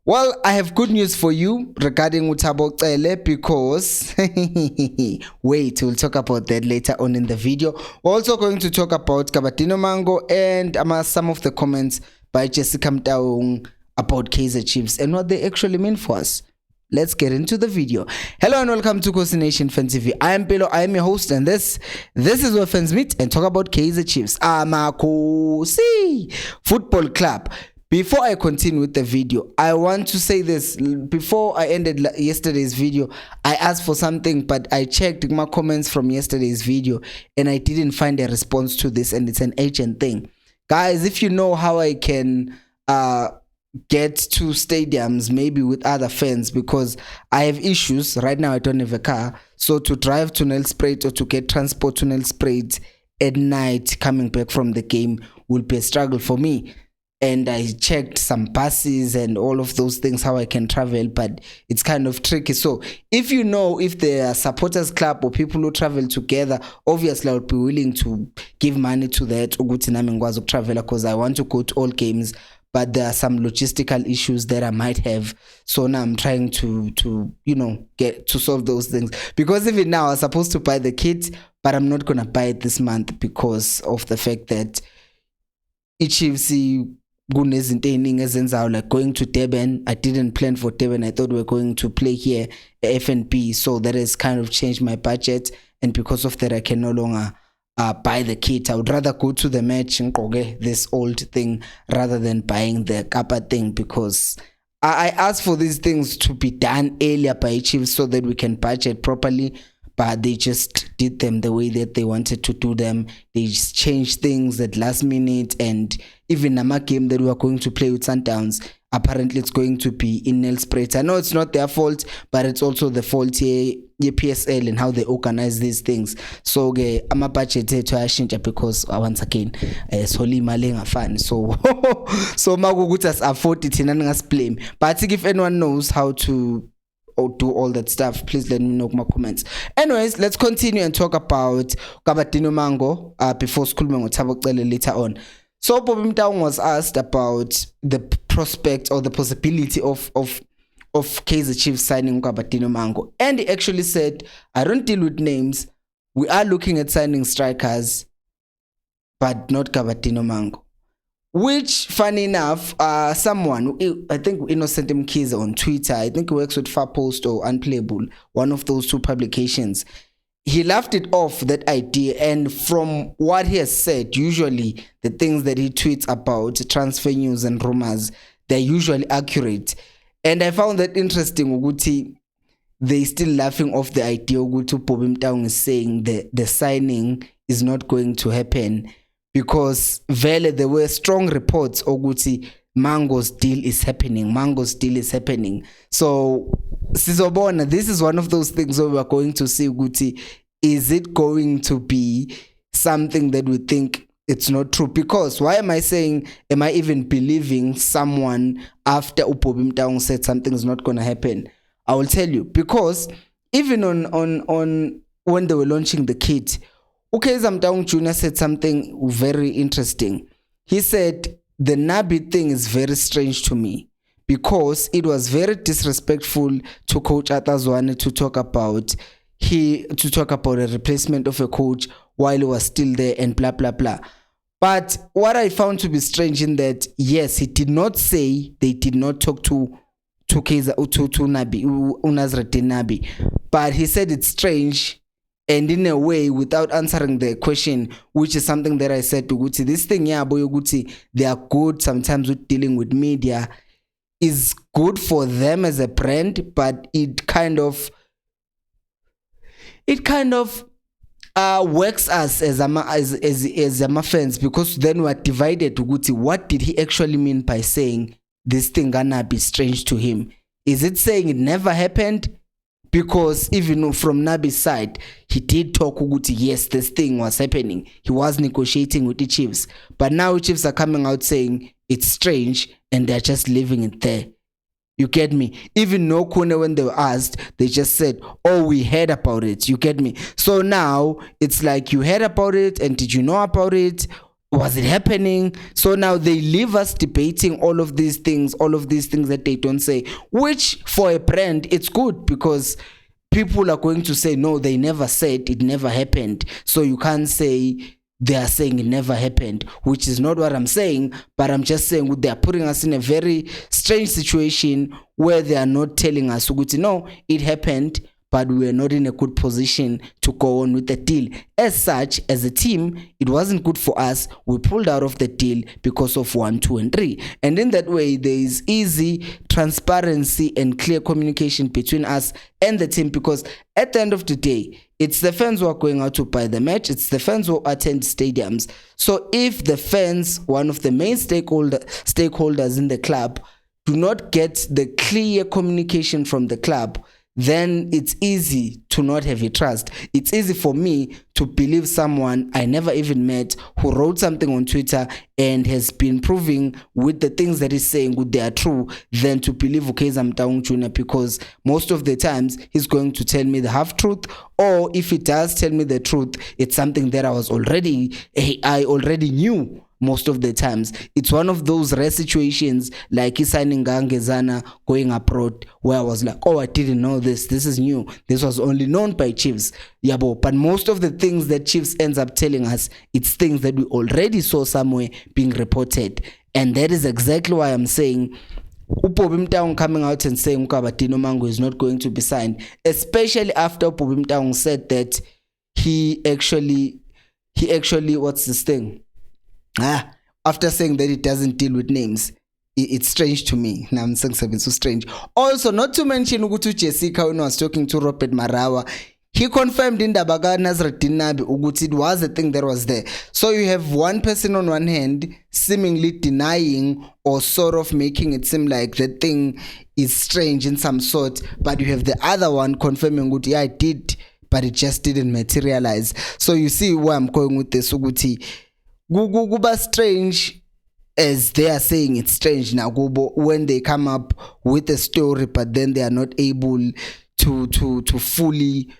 Well, I have good news for you regarding Thabo Cele because wait, we'll talk about that later on in the video. We're also going to talk about Kabatino Mango and some of the comments by Jessica Mtaung about Kaizer Chiefs and what they actually mean for us. Let's get into the video. Hello and welcome to Khosi Nation Fan TV. I am Pelo, I am your host, and this is where fans meet and talk about Kaizer Chiefs. Khosi Football Club. Before I continue with the video, I want to say this. Before I ended yesterday's video, I asked for something, but I checked my comments from yesterday's video and I didn't find a response to this, and it's an urgent thing. Guys, if you know how I can get to stadiums maybe with other fans, because I have issues right now. I don't have a car, so to drive to Nelspruit or to get transport to Nelspruit at night coming back from the game will be a struggle for me. And I checked some buses and all of those things, how I can travel, but it's kind of tricky. So if you know, if there are supporters club or people who travel together, obviously I would be willing to give money to that because I want to go to all games, but there are some logistical issues that I might have. So now I'm trying to get to solve those things, because even now I'm supposed to buy the kit, but I'm not gonna buy it this month because of the fact that Chiefs like going to Durban. I didn't plan for Durban. I thought we were going to play here at FNB, so that has kind of changed my budget, and because of that I can no longer buy the kit. I would rather go to the match and this old thing rather than buying the kappa thing, because I asked for these things to be done earlier by Chiefs so that we can budget properly, but they just did them the way that they wanted to do them. They just changed things at last minute, and even a game that we are going to play with Sundowns, apparently it's going to be in Nelspruit. I know it's not their fault, but it's also the fault here, PSL, and how they organize these things. So I'm a budget to because once again, so magugutas afford it and blame. But if anyone knows how to do all that stuff, please let me know in my comments. Anyways, let's continue and talk about Kabatino Mango before school Thabo Cele later on. So Bobby Mtaung was asked about the prospect or the possibility of Kaizer Chiefs signing Kabatino Mango, and he actually said, I don't deal with names, we are looking at signing strikers, but not Kabatino Mango. Which, funny enough, someone, I think Innocent Mkhize on Twitter, I think he works with Far Post or Unplayable, one of those two publications, he laughed it off, that idea. And from what he has said, usually the things that he tweets about transfer news and rumors, they're usually accurate. And I found that interesting. Uguti, they still laughing off the idea. Uguti Bobby Mtaung is saying the signing is not going to happen, because there were strong reports Oguti Mango's deal is happening. So Sizobona, this is one of those things where we are going to see Uguti, is it going to be something that we think it's not true? Because why am I saying, am I even believing someone after Bobby Mtaung said something is not going to happen? I will tell you, because even on when they were launching the kit, Kaizer Mtaung Jr. said something very interesting. He said, the Nabi thing is very strange to me, because it was very disrespectful to Coach Atazwane to talk about a replacement of a coach while he was still there and blah blah blah. But what I found to be strange in that, yes, he did not say they did not talk to Kaizer to Nabi, Unazratin Nabi, but he said it's strange. And in a way, without answering the question, which is something that I said to Guti, this thing, yeah, boy, Guti, they are good sometimes with dealing with media, is good for them as a brand, but it kind of works us as Ama fans, because then we are divided to Guti. What did he actually mean by saying this thing gonna be strange to him? Is it saying it never happened? Because even from Nabi's side, he did talk Uguti, yes, this thing was happening. He was negotiating with the Chiefs. But now the Chiefs are coming out saying it's strange and they're just leaving it there. You get me? Even no Kune, when they were asked, they just said, oh, we heard about it. You get me? So now it's like, you heard about it, and did you know about it? Was it happening? So now they leave us debating all of these things that they don't say, which for a brand, it's good because people are going to say, no, they never said it never happened. So you can't say they are saying it never happened, which is not what I'm saying, but I'm just saying they are putting us in a very strange situation where they are not telling us, no, it happened, but we are not in a good position to go on with the deal. As such, as a team, it wasn't good for us. We pulled out of the deal because of 1, 2, and 3. And in that way, there is easy transparency and clear communication between us and the team, because at the end of the day, it's the fans who are going out to buy the match. It's the fans who attend stadiums. So if the fans, one of the main stakeholders in the club, do not get the clear communication from the club, then it's easy to not have a trust. It's easy for me to believe someone I never even met who wrote something on Twitter and has been proving with the things that he's saying they are true, than to believe Kaizer Chiefs, because most of the times he's going to tell me the half truth, or if he does tell me the truth, it's something that I already knew. Most of the times it's one of those rare situations like signing Ngangezana going abroad, where I was like, oh, I didn't know this is new, this was only known by Chiefs. But most of the things that Chiefs ends up telling us, it's things that we already saw somewhere being reported. And that is exactly why I'm saying Bobby Mtaung coming out and saying Dino Mango is not going to be signed, especially after Bobby Mtaung said that he actually what's this thing, after saying that it doesn't deal with names. It's strange to me. Now I'm saying something so strange. Also, not to mention Ugutu Jessica, when I was talking to Robert Marawa, he confirmed in Dabaga Nazruddin Nabi Uguti, it was a thing that was there. So you have one person on one hand seemingly denying or sort of making it seem like the thing is strange in some sort, but you have the other one confirming Uguti, yeah, I did, but it just didn't materialize. So you see where I'm going with this. Uguti Guba strange, as they are saying it's strange now, when they come up with a story, but then they are not able to fully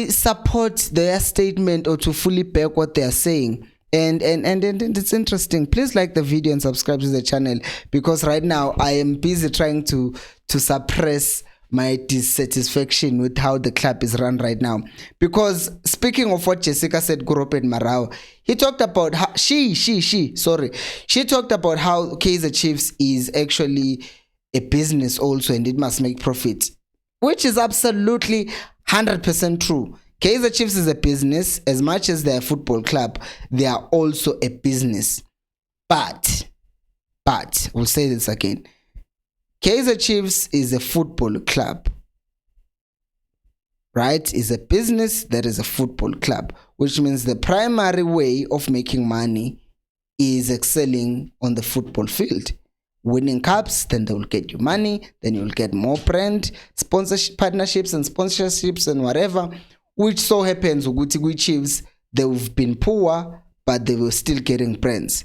support their statement or to fully back what they are saying. And it's interesting. Please like the video and subscribe to the channel, because right now I am busy trying to suppress my dissatisfaction with how the club is run right now. Because speaking of what Jessica said, Robert Marawa, he talked about how she talked about how Kaizer Chiefs is actually a business also, and it must make profit, which is absolutely 100% true. Kaizer Chiefs is a business. As much as they're a football club, they are also a business. But we'll say this again, Kaizer Chiefs is a football club, right? Is a business that is a football club, which means the primary way of making money is excelling on the football field. Winning cups, then they will get you money, then you'll get more brand sponsorship partnerships and sponsorships and whatever, which so happens with Chiefs, they've been poor, but they were still getting brands.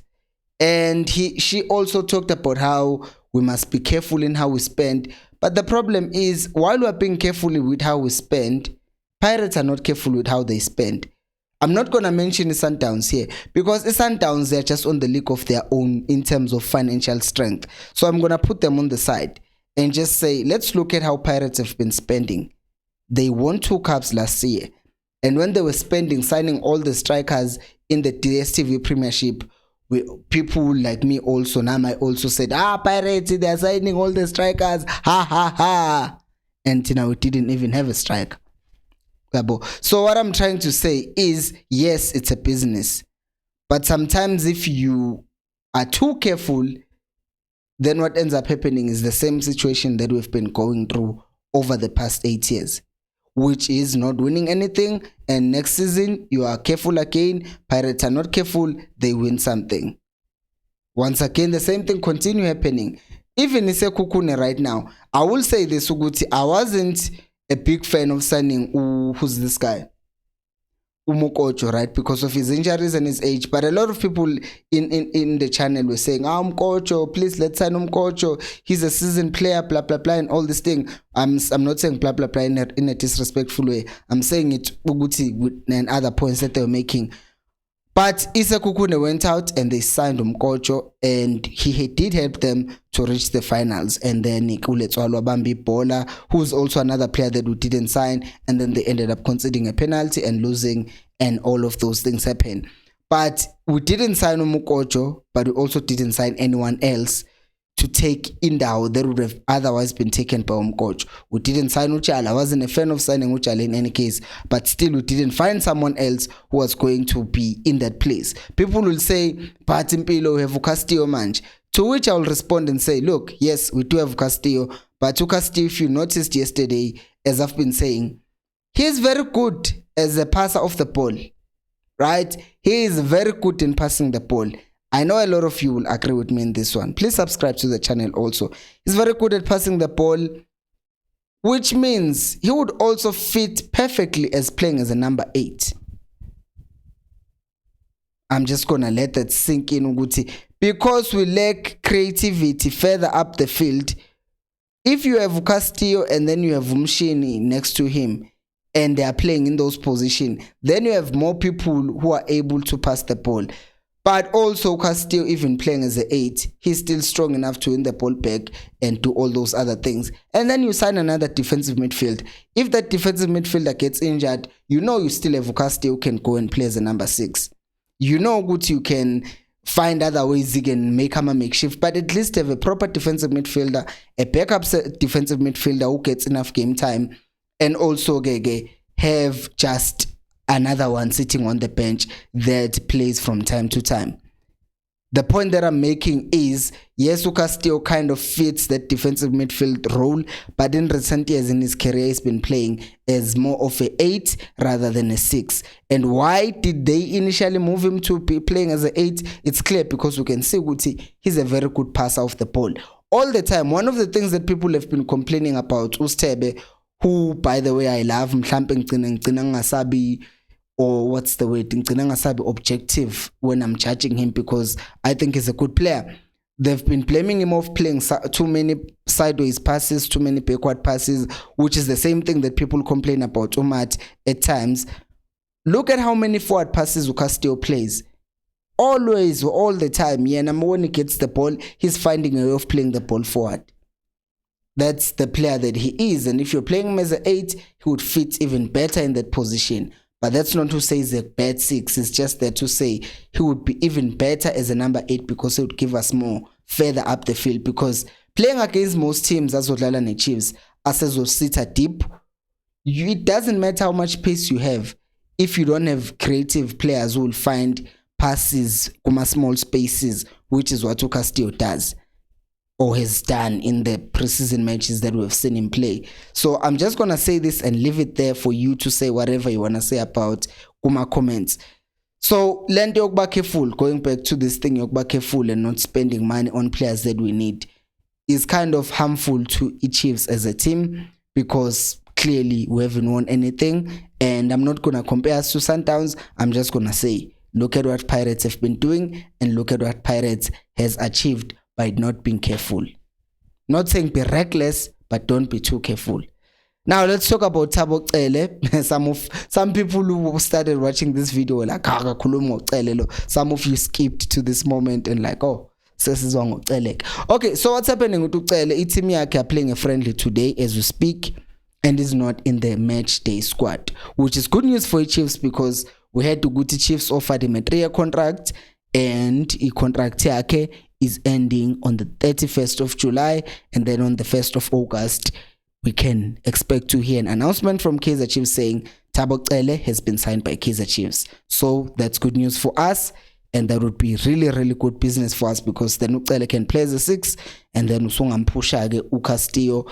And she also talked about how we must be careful in how we spend. But the problem is, while we're being careful with how we spend, Pirates are not careful with how they spend. I'm not going to mention the Sundowns here, because the Sundowns, they're just on the league of their own in terms of financial strength. So I'm going to put them on the side and just say, let's look at how Pirates have been spending. They won 2 cups last year. And when they were spending, signing all the strikers in the DStv Premiership, people like me also, Nama also said, Pirates, they're signing all the strikers, ha ha ha. And we didn't even have a striker. So what I'm trying to say is, yes, it's a business, but sometimes if you are too careful, then what ends up happening is the same situation that we've been going through over the past 8 years, which is not winning anything, and next season you are careful again, Pirates are not careful, they win something. Once again, the same thing continue happening. Even Kukune right now, I will say this, Uguti, I wasn't a big fan of signing who's this guy, Umukocho, right, because of his injuries and his age. But a lot of people in the channel were saying, Umukocho, please let's sign Umukocho, he's a seasoned player, blah blah blah, and all this thing. I'm not saying blah blah blah in a disrespectful way. I'm saying it, Uguti, and other points that they were making. But Isekukune went out and they signed Umkocho, and he did help them to reach the finals. And then Kuletswalo Bambi Bola, who's also another player that we didn't sign, and then they ended up conceding a penalty and losing, and all of those things happened. But we didn't sign Umkocho, but we also didn't sign anyone else to take Indao that would have otherwise been taken by Umkocho. We didn't sign Uchala. I wasn't a fan of signing Uchala in any case, but still we didn't find someone else who was going to be in that place. People will say, but Impilo have Castillo Manch. To which I will respond and say, look, yes, we do have Castillo, but to Castillo, if you noticed yesterday, as I've been saying, he is very good as a passer of the ball, right? He is very good in passing the ball. I know a lot of you will agree with me in this one. Please subscribe to the channel also. He's very good at passing the ball, which means he would also fit perfectly as playing as a number 8. I'm just going to let that sink in, Uguti. Because we lack creativity further up the field, if you have Castillo and then you have Umshini next to him, and they are playing in those positions, then you have more people who are able to pass the ball. But also Castillo, even playing as an 8, he's still strong enough to win the ball back and do all those other things. And then you sign another defensive midfield. If that defensive midfielder gets injured, you know you still have Castillo who can go and play as a number 6. You know good you can find other ways you can make him a makeshift, but at least have a proper defensive midfielder, a backup defensive midfielder who gets enough game time, and also have just another one sitting on the bench that plays from time to time. The point that I'm making is, yes, Castillo kind of fits that defensive midfield role, but in recent years in his career, he's been playing as more of a 8 rather than a 6. And why did they initially move him to be playing as an 8? It's clear because we can see Guti, he's a very good passer of the ball. All the time, one of the things that people have been complaining about, Ustebe, who, by the way, I love, or what's the word, objective when I'm judging him, because I think he's a good player. They've been blaming him of playing too many sideways passes, too many backward passes, which is the same thing that people complain about Umat at times. Look at how many forward passes Castillo plays. Always, all the time. Yeah, number when he gets the ball, he's finding a way of playing the ball forward. That's the player that he is. And if you're playing him as an 8, he would fit even better in that position. But that's not to say he's a bad 6. It's just there to say he would be even better as a number 8 because he would give us more further up the field. Because playing against most teams, as Odlala Chiefs, as will sit deep, it doesn't matter how much pace you have. If you don't have creative players who will find passes, small spaces, which is what Castillo does or has done in the preseason matches that we've seen him play. So I'm just going to say this and leave it there for you to say whatever you want to say about Kuma comments. So learn to be careful, going back to this thing, be careful and not spending money on players that we need is kind of harmful to Chiefs as a team, because clearly we haven't won anything. And I'm not going to compare us to Sundowns. I'm just going to say, look at what Pirates have been doing and look at what Pirates has achieved by not being careful. Not saying be reckless, but don't be too careful. Now let's talk about Thabo Cele. Some people who started watching this video were like, some of you skipped to this moment and like, oh, okay, so what's happening with Cele? Team are playing a friendly today as we speak, and is not in the match day squad, which is good news for Chiefs, because we had to go to Chiefs offered him a 3-year contract, and the contract is ending on the 31st of July, and then on the 1st of August, we can expect to hear an announcement from Kaizer Chiefs saying Thabo Cele has been signed by Kaizer Chiefs. So that's good news for us, and that would be really, really good business for us, because then Cele can play as a 6, and then Usongam Castillo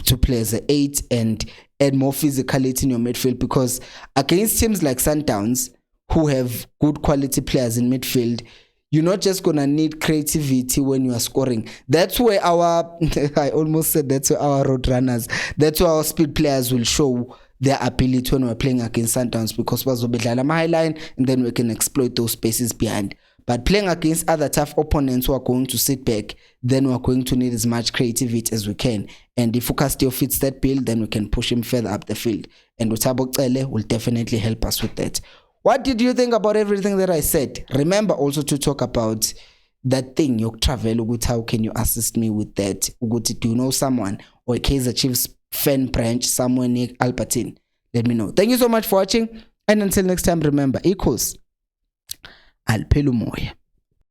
to play as an 8 and add more physicality in your midfield, because against teams like Sundowns, who have good quality players in midfield, you're not just going to need creativity when you are scoring. That's where our, I almost said that's where our road runners, that's where our speed players will show their ability when we're playing against Sundowns, because we'll be on the high line and then we can exploit those spaces behind. But playing against other tough opponents who are going to sit back, then we're going to need as much creativity as we can. And if Castillo fits that bill, then we can push him further up the field. And Thabo Cele will definitely help us with that. What did you think about everything that I said? Remember also to talk about that thing, your travel. How can you assist me with that? Do you know someone or a Kaizer Chiefs fan branch somewhere near Albertine? Let me know. Thank you so much for watching. And until next time, remember, equals Alpelumoya.